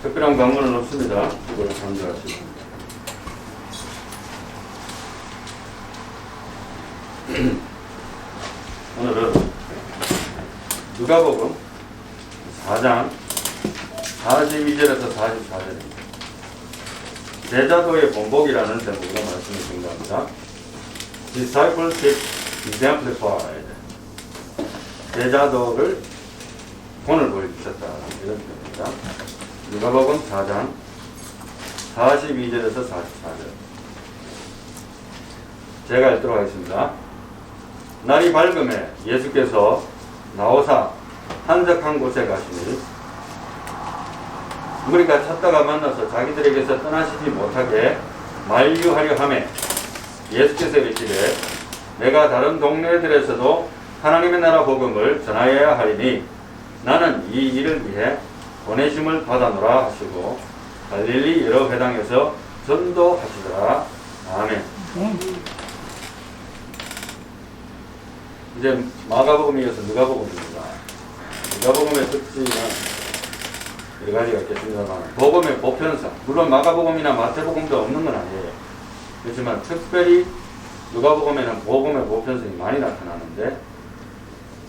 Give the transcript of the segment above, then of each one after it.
특별한 강문은 없습니다. 이걸 참조하시고. 오늘은 누가복음 4장 42절에서 44절입니다. 제자도의 본복이라는 제목으로 말씀을 증거합니다. Discipleship exemplified. 제자도를 본을 보여주셨다. 이런 뜻입니다. 누가복음 4장 42절에서 44절. 제가 읽도록 하겠습니다. 날이 밝음에 예수께서 나오사 한적한 곳에 가시니 우리가 찾다가 만나서 자기들에게서 떠나시지 못하게 만류하려 하매 예수께서 이르시되 내가 다른 동네들에서도 하나님의 나라 복음을 전하여야 하리니 나는 이 일을 위해 보내심을 받아노라 하시고 갈릴리 여러 회당에서 전도하시더라. 아멘. 이제 마가복음에 이어서 누가복음입니다. 누가복음의 특징은 여러 가지가 있겠습니다만 복음의 보편성, 물론 마가복음이나 마태복음도 없는 건 아니에요. 그렇지만 특별히 누가복음에는 복음의 보편성이 많이 나타나는데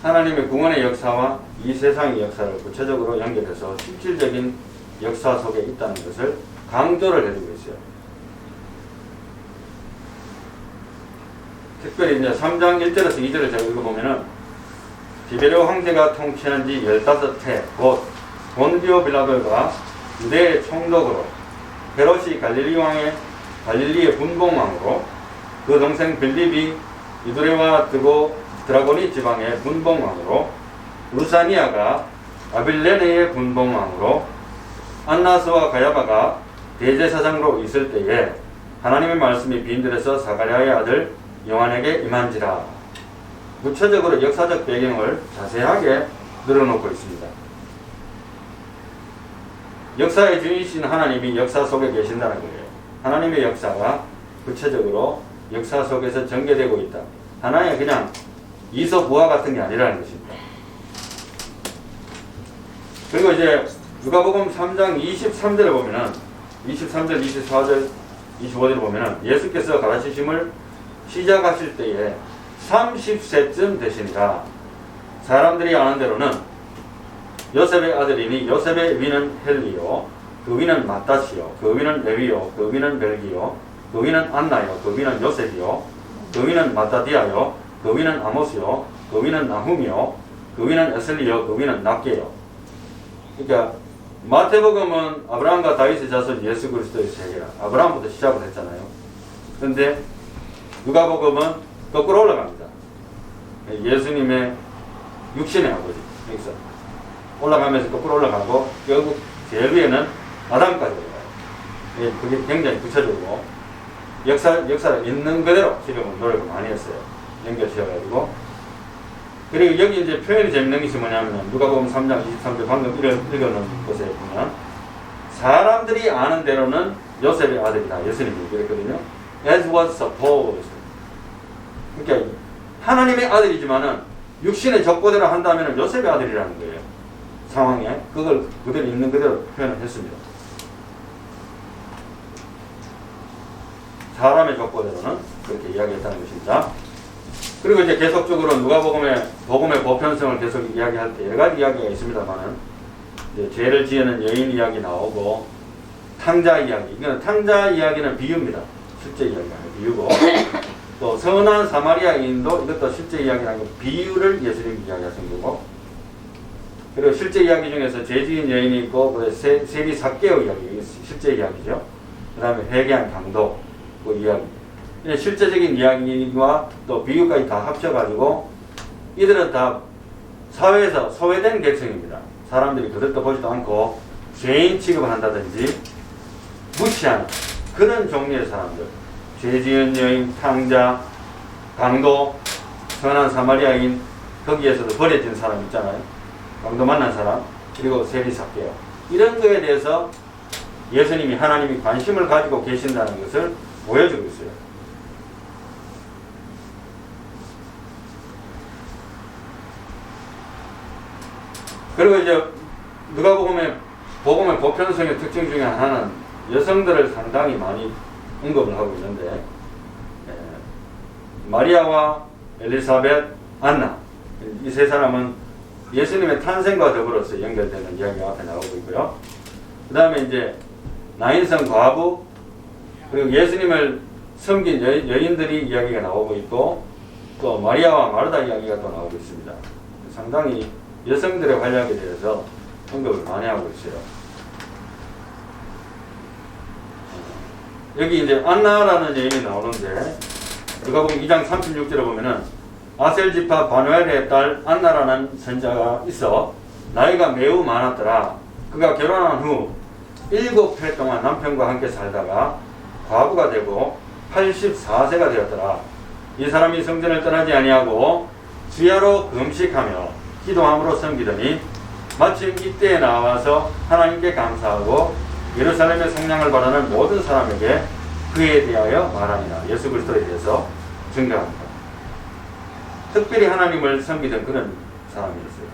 하나님의 구원의 역사와 이 세상의 역사를 구체적으로 연결해서 실질적인 역사 속에 있다는 것을 강조를 해주고 있어요. 특별히 이제 3장 1절에서 2절을 제가 읽어보면은 디베르 황제가 통치한 지 15해 곧 본디오 빌라도가 유대의 총독으로 헤롯이 갈릴리의 분봉왕으로 그 동생 빌립이 이두레와 드라고니 지방의 분봉왕으로 루사니아가 아빌레네의 분봉왕으로 안나스와 가야바가 대제사장으로 있을 때에 하나님의 말씀이 빈들에서 사가랴의 아들 요한에게 임한지라. 구체적으로 역사적 배경을 자세하게 늘어놓고 있습니다. 역사의 주인이신 하나님이 역사 속에 계신다는 거예요. 하나님의 역사가 구체적으로 역사 속에서 전개되고 있다. 하나의 그냥 이서부화 같은 게 아니라는 것입니다. 그리고 이제 누가복음 3장 23절에 보면은 23절, 24절, 25절에 보면은 예수께서 가르치심을 시작하실 때에 30세쯤 되시니라. 사람들이 아는 대로는 요셉의 아들이니 요셉의 위는 헬리요, 그 위는 마따시요, 그 위는 레위요, 그 위는 멜기요, 그 위는 안나요, 그 위는 요셉이요, 그 위는 마따디아요, 그 위는 아모스요, 그 위는 나훔이요, 그 위는 에슬리요, 그 위는 낫게요. 그러니까 마태복음은 아브라함과 다윗의 자손 예수 그리스도의 세계라. 아브라함부터 시작을 했잖아요. 그런데 누가복음은 거꾸로 올라갑니다. 예수님의 육신의 아버지. 여기서 올라가면서 거꾸로 올라가고 결국 제일 위에는 아담까지 올라가요. 그게 굉장히 구체적으로 역사를 있는 그대로 지금은 노력을 많이 했어요. 연결시켜가지고. 그리고 여기 이제 표현이 재밌는 것이 뭐냐면 누가복음 3장 23절 방금 읽어놓은 곳에 보면 사람들이 아는 대로는 요셉의 아들이다. 예수님이 그랬거든요. As was supposed. 그러니까 하나님의 아들이지만은 육신의 적고대로 한다면 요셉의 아들이라는 거예요. 상황에 그걸 그대로 있는 그대로 표현을 했습니다. 사람의 적고대로는 그렇게 이야기했다는 것입니다. 그리고 이제 계속적으로 누가복음의 복음의 보편성을 계속 이야기할 때 여러 가지 이야기가 있습니다만은 이제 죄를 지으는 여인 이야기 나오고 탕자 이야기. 이건 탕자 이야기는 비유입니다. 실제 이야기가 아니고 비유고 또 선한 사마리아인도 이것도 실제 이야기가 아니고 비유를 예수님이 이야기하신 거고 그리고 실제 이야기 중에서 죄 지은 여인이 있고 그 세리 삭개오 이야기 실제 이야기죠. 그 다음에 회개한 강도 그 이야기. 실제적인 이야기와 또 비유까지 다 합쳐가지고 이들은 다 사회에서 소외된 계층입니다. 사람들이 그들도 보지도 않고 죄인 취급을 한다든지 무시하는 그런 종류의 사람들. 죄 지은 여인, 탕자, 강도, 선한 사마리아인 거기에서도 버려진 사람 있잖아요. 강도 만난 사람 그리고 세리삭개요. 이런 거에 대해서 예수님이 하나님이 관심을 가지고 계신다는 것을 보여주고 있어요. 그리고 이제 누가복음의 복음의 보편성의 특징 중에 하나는 여성들을 상당히 많이 언급을 하고 있는데, 마리아와 엘리사벳, 안나, 이 세 사람은 예수님의 탄생과 더불어서 연결되는 이야기가 앞에 나오고 있고요. 그 다음에 이제 나인성 과부, 그리고 예수님을 섬긴 여인들이 이야기가 나오고 있고, 또 마리아와 마르다 이야기가 또 나오고 있습니다. 상당히 여성들의 활약에 대해서 언급을 많이 하고 있어요. 여기 이제 안나라는 여인이 나오는데, 누가복음 2장 36절에 보면은 아셀 지파 바누엘의 딸 안나라는 선자가 있어 나이가 매우 많았더라. 그가 결혼한 후 7해 동안 남편과 함께 살다가 과부가 되고 84세가 되었더라. 이 사람이 성전을 떠나지 아니하고 주야로 금식하며 기도함으로 섬기더니 마침 이때에 나와서 하나님께 감사하고 예루살렘의 성령을 바라는 모든 사람에게 그에 대하여 말하니라. 예수 그리스도에 대해서 증거합니다. 특별히 하나님을 섬기던 그런 사람이었어요.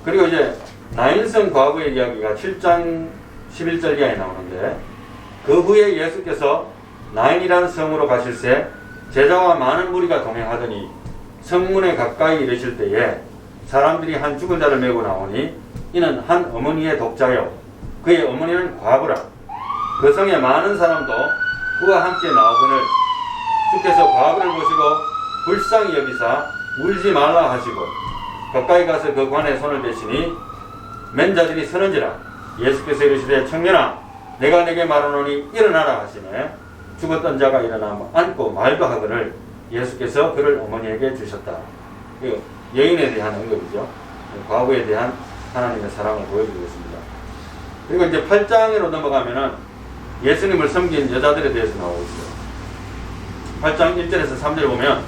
그리고 이제 나인성 과부의 이야기가 7장 11절 이하에 나오는데, 그 후에 예수께서 나인이라는 성으로 가실새 제자와 많은 무리가 동행하더니 성문에 가까이 이르실 때에 사람들이 한 죽은 자를 메고 나오니 이는 한 어머니의 독자요 그의 어머니는 과부라. 그 성에 많은 사람도 그와 함께 나오거늘 주께서 과부를 보시고 불쌍히 여기사 울지 말라 하시고 가까이 가서 그 관에 손을 대시니 맨 자들이 서는지라. 예수께서 이르시되 청년아 내가 내게 말하노니 일어나라 하시네. 죽었던 자가 일어나 앉고 말도 하거늘 예수께서 그를 어머니에게 주셨다. 여인에 대한 언급이죠. 과부에 대한 하나님의 사랑을 보여주고 있습니다. 그리고 이제 8장으로 넘어가면은 예수님을 섬긴 여자들에 대해서 나오고 있어요. 8장 1절에서 3절을 보면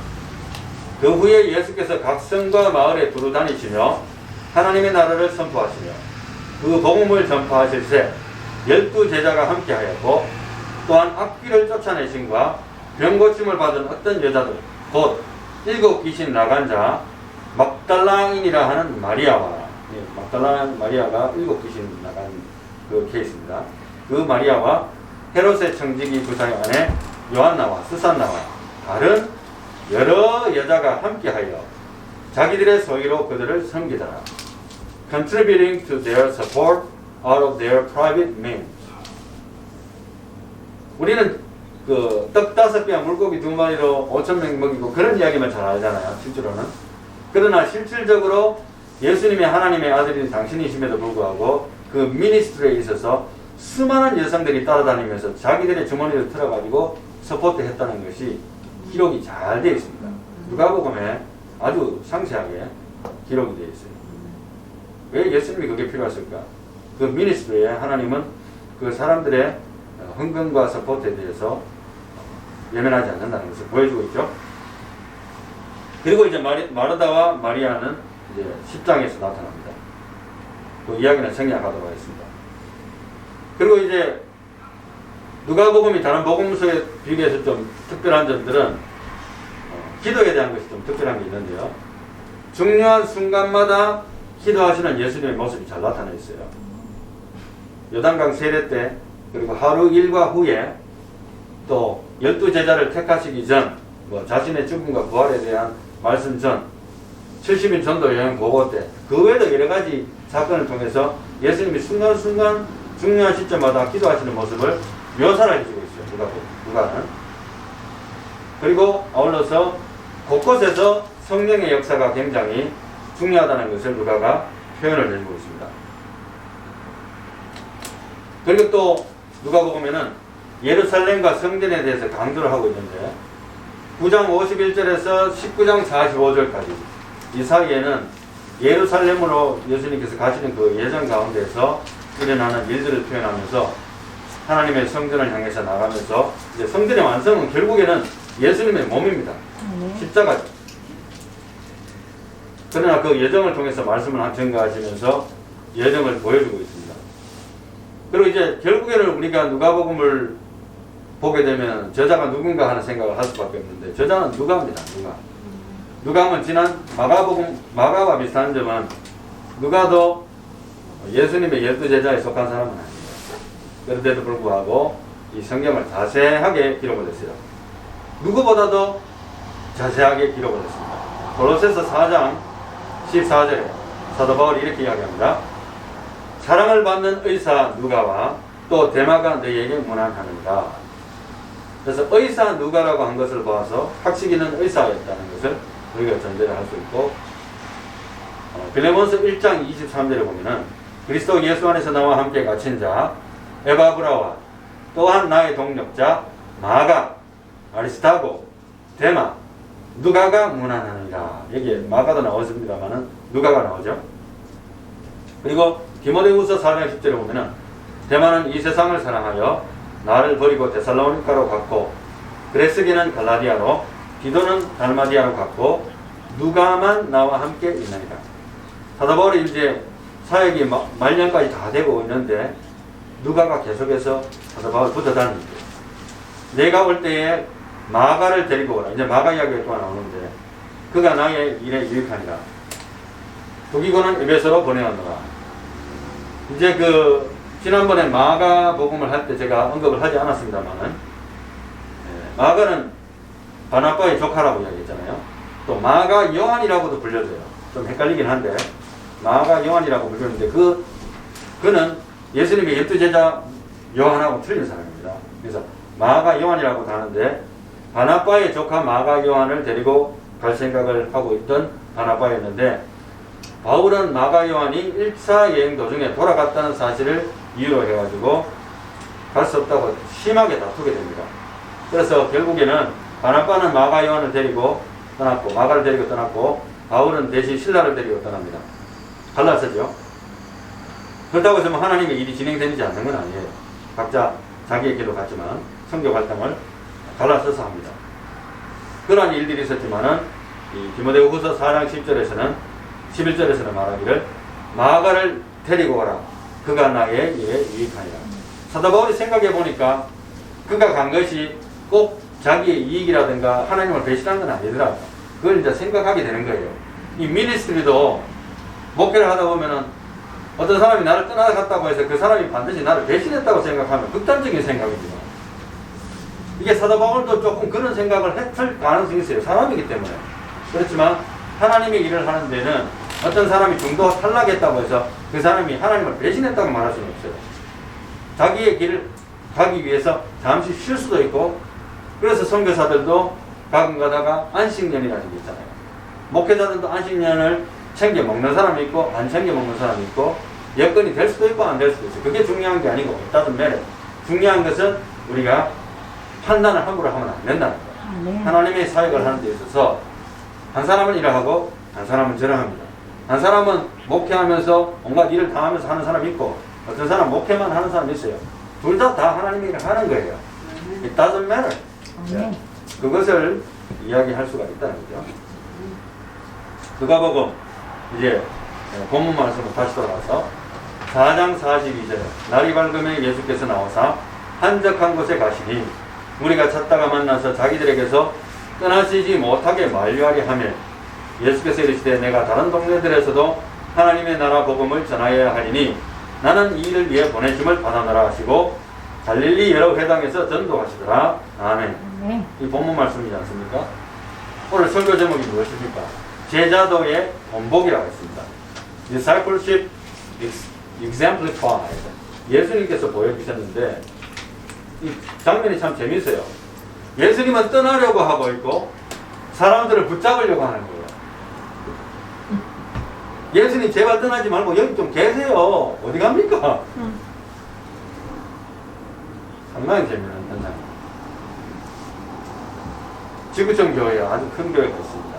그 후에 예수께서 각 성과 마을에 두루 다니시며 하나님의 나라를 선포하시며 그 복음을 전파하실새 12제자가 함께하였고 또한 악귀를 쫓아내신과 병고침을 받은 어떤 여자들 곧 7 귀신 나간 자 막달라인이라 하는 마리아와 막달라 마리아가 7 귀신 나간 그 케이스입니다. 그 마리아와 헤롯의 청지기 부사의 아내 요한나와 스산나와 다른 여러 여자가 함께하여 자기들의 소유로 그들을 섬기더라. Contributing to their support out of their private means. 우리는 그 떡 5개와 물고기 2마리로 5,000명 먹이고 그런 이야기만 잘 알잖아요. 실제로는. 그러나 실질적으로 예수님의 하나님의 아들인 당신이심에도 불구하고 그 미니스트리에 있어서 수많은 여성들이 따라다니면서 자기들의 주머니를 틀어가지고 서포트 했다는 것이 기록이 잘 되어 있습니다. 누가복음에 아주 상세하게 기록이 되어 있어요. 왜 예수님이 그게 필요했을까? 그 미니스트리에 하나님은 그 사람들의 헌금과 서포트에 대해서 예면하지 않는다는 것을 보여주고 있죠. 그리고 이제 마르다와 마리아는 이제 10장에서 나타납니다. 그 이야기는 생략하도록 하겠습니다. 그리고 이제 누가복음이 다른 복음서에 비교해서 좀 특별한 점들은 기도에 대한 것이 좀 특별한 게 있는데요. 중요한 순간마다 기도하시는 예수님의 모습이 잘 나타나 있어요. 요단강 세례 때, 그리고 하루 일과 후에, 또 12제자를 택하시기 전, 자신의 죽음과 부활에 대한 말씀 전, 70인 전도 여행 보고 때, 그 외에도 여러 가지 사건을 통해서 예수님이 순간순간 중요한 시점마다 기도하시는 모습을 묘사를 해주고 있어요. 누가는. 그리고 아울러서 곳곳에서 성령의 역사가 굉장히 중요하다는 것을 누가가 표현을 해주고 있습니다. 그리고 또 누가복음에는 예루살렘과 성전에 대해서 강조를 하고 있는데 9장 51절에서 19장 45절까지 이 사이에는 예루살렘으로 예수님께서 가시는 그 예정 가운데서 일어나는 일들을 표현하면서 하나님의 성전을 향해서 나가면서 이제 성전의 완성은 결국에는 예수님의 몸입니다. 십자가죠. 그러나 그 예정을 통해서 말씀을 전가하시면서 예정을 보여주고 있습니다. 그리고 이제 결국에는 우리가 누가복음을 보게 되면 저자가 누군가 하는 생각을 할 수밖에 없는데 저자는 누가입니다. 누가는 지난 마가와 비슷한 점은 누가도 예수님의 12제자에 속한 사람은 아니에요. 그런데도 불구하고 이 성경을 자세하게 기록을 했어요. 누구보다도 자세하게 기록을 했습니다. 골로새서 4장 14절에 사도 바울이 이렇게 이야기합니다. 사랑을 받는 의사 누가와 또 데마가 너희에게 문안하는가. 그래서 의사 누가라고 한 것을 보아서 학식 있는 의사였다는 것을 우리가 전제를 할 수 있고, 빌레몬서 1장 23절에 보면은 그리스도 예수 안에서 나와 함께 갇힌 자 에바브라와 또한 나의 동력자 마가, 아리스타고, 데마, 누가가 문안하느니라. 여기에 마가도 나왔습니다만은 누가가 나오죠. 그리고 디모데후서 4장 10절에 보면은 데마는 이 세상을 사랑하여 나를 버리고 데살로니가로 갔고, 그레스게는 갈라디아로, 디도는 달마디아로 갔고, 누가만 나와 함께 있나이다. 사도 바울이 이제 사역이 말년까지 다 되고 있는데 누가가 계속해서 사도 바울 붙어 다닙니다. 내가 올 때에 마가를 데리고 오라. 이제 마가 이야기가 또 나오는데 그가 나의 일에 유익하니라. 두기고는 에베소로 보내었노라. 이제 지난번에 마가 복음을 할 때 제가 언급을 하지 않았습니다만은, 마가는 바나바의 조카라고 이야기했잖아요. 또 마가 요한이라고도 불려져요. 좀 헷갈리긴 한데 마가 요한이라고 불렸는데 그는 예수님의 12제자 요한하고 틀린 사람입니다. 그래서 마가 요한이라고 하는데 바나바의 조카 마가 요한을 데리고 갈 생각을 하고 있던 바나바였는데, 바울은 마가 요한이 1차 여행 도중에 돌아갔다는 사실을 이유로 해가지고 갈 수 없다고 심하게 다투게 됩니다. 그래서 결국에는 바나바는 마가 요한을 데리고 떠났고, 마가를 데리고 떠났고, 바울은 대신 실라를 데리고 떠납니다. 갈라서죠. 그렇다고 해서 하나님의 일이 진행되지 않는 건 아니에요. 각자 자기의 길로 갔지만 선교 활동을 갈라서서 합니다. 그러한 일들이 있었지만은 이 디모데후서 4장 10절에서는 11절에서는 말하기를 마가를 데리고 오라. 그가 나의 일에 유익하니라. 사도 바울이 생각해 보니까 그가 간 것이 꼭 자기의 이익이라든가 하나님을 배신한 건 아니더라고요. 그걸 이제 생각하게 되는 거예요. 이 미니스트리도 목회를 하다 보면은 어떤 사람이 나를 떠나갔다고 해서 그 사람이 반드시 나를 배신했다고 생각하면 극단적인 생각입니다. 이게 사도 바울도 조금 그런 생각을 했을 가능성이 있어요. 사람이기 때문에. 그렇지만 하나님의 일을 하는 데는 어떤 사람이 중도 탈락했다고 해서 그 사람이 하나님을 배신했다고 말할 수는 없어요. 자기의 길을 가기 위해서 잠시 쉴 수도 있고, 그래서 선교사들도 가끔 가다가 안식년이라는 게 있잖아요. 목회자들도 안식년을 챙겨 먹는 사람이 있고 안 챙겨 먹는 사람이 있고, 여건이 될 수도 있고 안 될 수도 있어요. 그게 중요한 게 아니고 따뜻 매력. 중요한 것은 우리가 판단을 함부로 하면 안 된다는 거예요. 네. 하나님의 사역을 하는 데 있어서 한 사람은 이러 하고 한 사람은 저러 합니다. 한 사람은 목회하면서 온갖 일을 다 하면서 하는 사람이 있고, 어떤 사람은 목회만 하는 사람이 있어요. 둘 다 하나님의 일을 하는 거예요. It doesn't matter. 네. 그것을 이야기할 수가 있다는 거죠. 누가복음 이제 본문 말씀으로 다시 돌아와서 4장 42절에 날이 밝으면 예수께서 나오사 한적한 곳에 가시니 우리가 찾다가 만나서 자기들에게서 떠나시지 못하게 만류하게 하며, 예수께서 이르시되 내가 다른 동네들에서도 하나님의 나라 복음을 전하여야 하리니 나는 이 일을 위해 보내심을 받아노라 하시고 갈릴리 여러 회당에서 전도하시더라. 아멘. 이 본문 말씀이지 않습니까? 오늘 설교 제목이 무엇입니까? 제자도의 본보기라고 했습니다. Discipleship exemplified. 예수님께서 보여주셨는데 이 장면이 참 재밌어요. 예수님은 떠나려고 하고 있고 사람들을 붙잡으려고 하는 거예요. 예수님 제발 떠나지 말고 여기 좀 계세요. 어디 갑니까? 상당히 재미있는 현장. 지구촌 교회에 아주 큰 교회가 있습니다.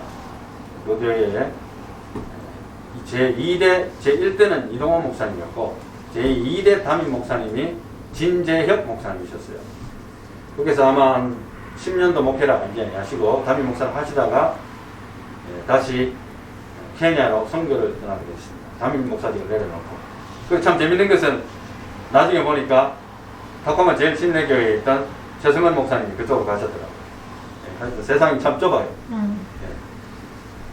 그 교회에 제2대, 제1대는 이동원 목사님이었고 제2대 담임 목사님이 진재혁 목사님이셨어요. 거기서 아마 한 10년도 목회를 완전히 하시고 담임 목사를 하시다가 다시 케냐로 선교를 떠나게 됐습니다. 담임 목사직을 내려놓고. 그 참 재밌는 것은 나중에 보니까 타코마 제일 신내교회에 있던 최승원 목사님이 그쪽으로 가셨더라고요. 세상이 참 좁아요.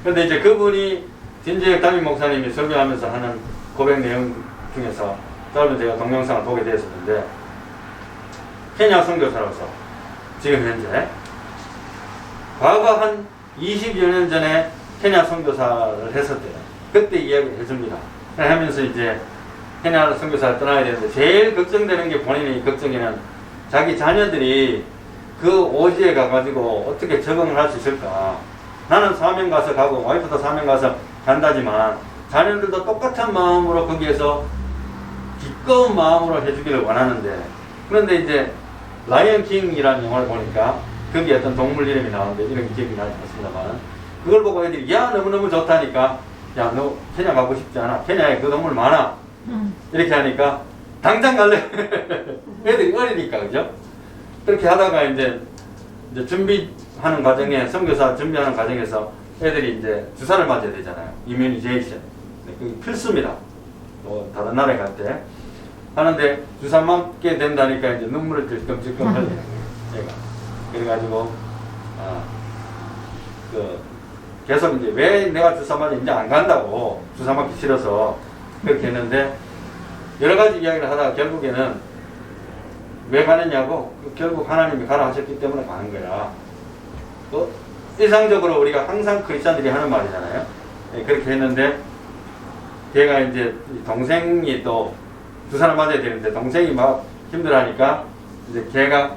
그런데 이제 그분이 진재혁 담임 목사님이 설교하면서 하는 고백 내용 중에서 짧은 제가 동영상을 보게 되었었는데, 케냐 선교사로서 지금 현재 과거 한 20여 년 전에 케냐 선교사를 했었대요. 그때 이야기를 해줍니다. 하면서 이제 케냐 선교사를 떠나야 되는데 제일 걱정되는 게 본인의 걱정에는 자기 자녀들이 그 오지에 가가지고 어떻게 적응을 할 수 있을까. 나는 사명 가서 가고 와이프도 사명 가서 간다지만 자녀들도 똑같은 마음으로 거기에서 기꺼운 마음으로 해주기를 원하는데, 그런데 이제 라이언 킹이라는 영화를 보니까 거기에 어떤 동물 이름이 나오는데 이름이 기억이 나지 않습니다만, 그걸 보고 애들이 야 너무너무 좋다니까, 야 너 케냐 가고 싶지 않아? 케냐에 그 동물 많아. 이렇게 하니까 당장 갈래. 애들이 어리니까, 그죠? 그렇게 하다가 이제 준비하는 과정에, 선교사 준비하는 과정에서 애들이 이제 주사를 맞아야 되잖아요. 이뮤니제이션. 그게 필수입니다. 뭐 다른 나라에 갈 때 하는데 주사 맞게 된다니까 이제 눈물을 질끔질끔 흘려요. 얘가. 그래가지고 계속 이제 왜 내가 주사 맞아 이제 안 간다고, 주사 맞기 싫어서 그렇게 했는데, 여러 가지 이야기를 하다가 결국에는 왜 가느냐고, 결국 하나님이 가라 하셨기 때문에 가는 거야. 일상적으로 우리가 항상 크리스찬들이 하는 말이잖아요. 네, 그렇게 했는데 걔가 이제 동생이 또 주사를 맞아야 되는데 동생이 막 힘들어하니까 이제 걔가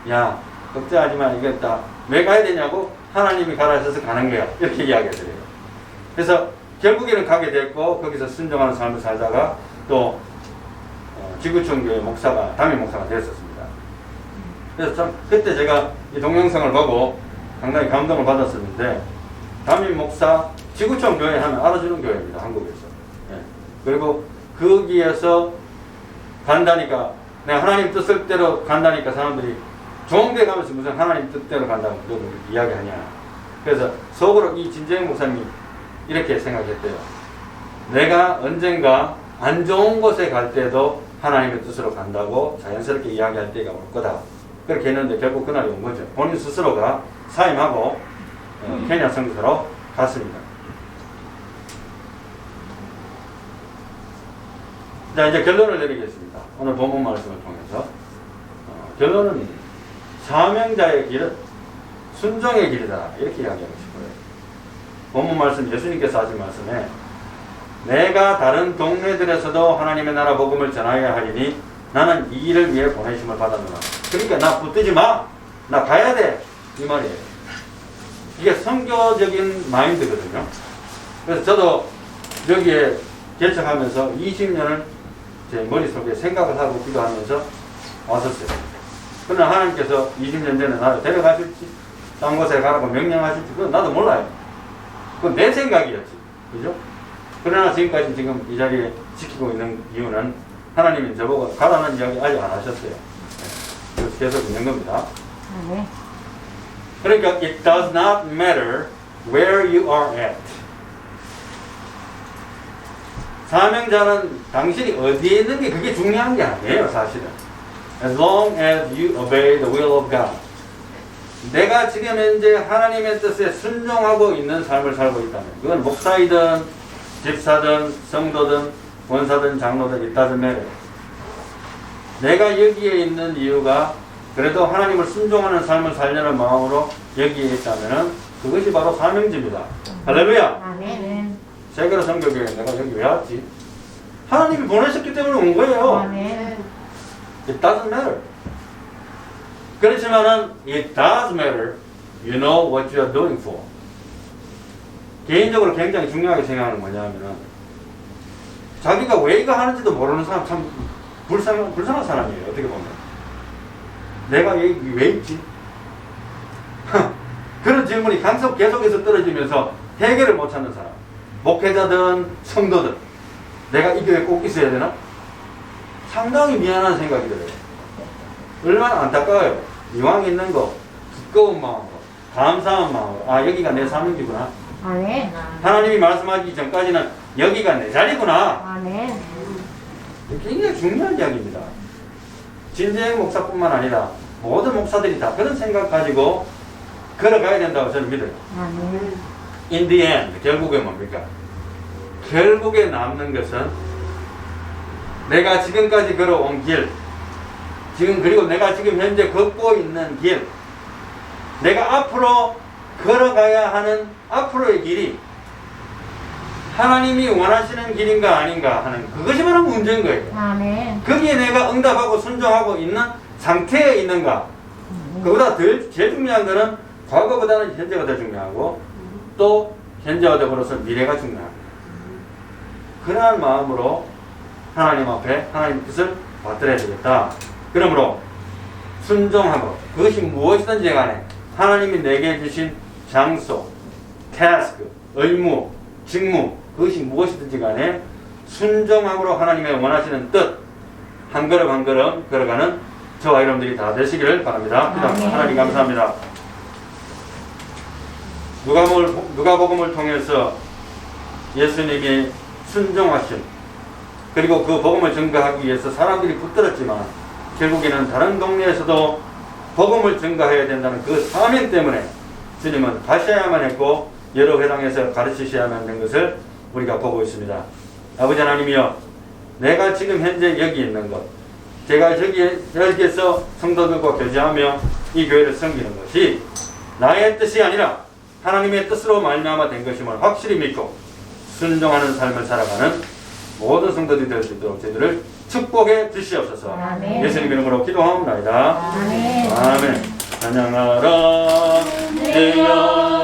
야 걱정하지 마, 이게 다 왜 가야 되냐고, 하나님이 가라 하셔서 가는 거야, 이렇게 이야기하더래요. 그래서 결국에는 가게 됐고 거기서 순종하는 삶을 살다가 또 지구촌 교회 목사가, 담임 목사가 되었었습니다. 그래서 참 그때 제가 이 동영상을 보고 상당히 감동을 받았었는데, 담임 목사, 지구촌 교회 하면 알아주는 교회입니다, 한국에서. 예. 그리고 거기에서 간다니까, 내가 하나님 뜻대로 간다니까 사람들이 좋은 데 가면서 무슨 하나님 뜻대로 간다고 그렇게 이야기하냐. 그래서 속으로 이 진재영 목사님이 이렇게 생각했대요. 내가 언젠가 안 좋은 곳에 갈 때도 하나님의 뜻으로 간다고 자연스럽게 이야기할 때가 올 거다. 그렇게 했는데 결국 그날이 온 거죠. 본인 스스로가 사임하고 케냐 선교사로 갔습니다. 자, 이제 결론을 내리겠습니다. 오늘 본문 말씀을 통해서 결론은 사명자의 길은 순종의 길이다, 이렇게 이야기하고 싶어요. 본문 말씀, 예수님께서 하신 말씀에 내가 다른 동네들에서도 하나님의 나라 복음을 전하여야 하리니 나는 이 일을 위해 보내심을 받았노라. 그러니까 나 붙들지 마, 나 가야 돼, 이 말이에요. 이게 선교적인 마인드거든요. 그래서 저도 여기에 개척하면서 20년을 제 머릿속에 생각을 하고 기도하면서 왔었어요. 그러나 하나님께서 20년 전에 나를 데려가실지 딴 곳에 가라고 명령하실지 그건 나도 몰라요. 그건 내 생각이었지, 그죠? 그러나 지금까지 지금 이 자리에 지키고 있는 이유는 하나님이 저보고 가라는 이야기 아직 안 하셨어요. 그래서 계속 있는 겁니다. 그러니까 it does not matter where you are at. 사명자는 당신이 어디에 있는 게 그게 중요한 게 아니에요, 사실은. As long as you obey the will of God. 내가 지금 현재 하나님의 뜻에 순종하고 있는 삶을 살고 있다면, 그건 목사이든 집사든 성도든 원사든 장로든 it doesn't matter. 내가 여기에 있는 이유가 그래도 하나님을 순종하는 삶을 살려는 마음으로 여기에 있다면 그것이 바로 사명지입니다. 할렐루야. 아멘. 세계로 선교교회 내가 여기 왜 왔지? 하나님이 보내셨기 때문에 온 거예요. 아멘. It doesn't matter. 그렇지만은 it does matter. You know what you are doing for. 개인적으로 굉장히 중요하게 생각하는 건 뭐냐면은 자기가 왜 이거 하는지도 모르는 사람 참 불쌍한 사람이에요. 어떻게 보면 내가 왜 있지? 그런 질문이 계속해서 떨어지면서 해결을 못 찾는 사람, 목회자든 성도든 내가 이 교회에 꼭 있어야 되나? 상당히 미안한 생각이 들어요. 얼마나 안타까워요. 이왕 있는 거 기꺼운 마음으로, 감사한 마음으로, 아 여기가 내 사명지구나. 아멘. 하나님이 말씀하기 전까지는 여기가 내 자리구나. 아멘. 굉장히 중요한 이야기입니다. 진재영 목사뿐만 아니라 모든 목사들이 다 그런 생각 가지고 걸어가야 된다고 저는 믿어요. 아멘. In the end, 결국에 뭡니까? 결국에 남는 것은 내가 지금까지 걸어온 길, 지금 그리고 내가 지금 현재 걷고 있는 길, 내가 앞으로 걸어가야 하는 앞으로의 길이 하나님이 원하시는 길인가 아닌가 하는 그것이 바로 문제인 거예요. 아멘. 거기에 내가 응답하고 순종하고 있는 상태에 있는가. 그보다 제일 중요한 거는 과거보다는 현재가 더 중요하고 또 현재와 더불어서 미래가 중요합니다. 그러한 마음으로 하나님 앞에 하나님 뜻을 받들어야 되겠다. 그러므로 순종하고 그것이 무엇이든지 간에 하나님이 내게 주신 장소, 태스크, 의무, 직무 그것이 무엇이든지 간에 순종함으로 하나님의 원하시는 뜻 한 걸음 한 걸음 걸어가는 저와 여러분들이 다 되시기를 바랍니다. 기도합니다. 하나님 감사합니다. 누가복음을 통해서 예수님이 순종하신 그리고 그 복음을 증거하기 위해서 사람들이 붙들었지만 결국에는 다른 동네에서도 복음을 증거해야 된다는 그 사명 때문에 주님은 가셔야만 했고 여러 회당에서 가르치셔야만 된 것을 우리가 보고 있습니다. 아버지 하나님이여, 내가 지금 현재 여기 있는 것, 제가 여기에서 성도들과 교제하며 이 교회를 섬기는 것이 나의 뜻이 아니라 하나님의 뜻으로 말미암아 된 것임을 확실히 믿고 순종하는 삶을 살아가는 모든 성도들이 될 수 있도록 저희들을 축복해 주시옵소서. 아멘. 예수님 이름으로 기도하옵나이다. 아멘. 아멘. 찬양하라 주여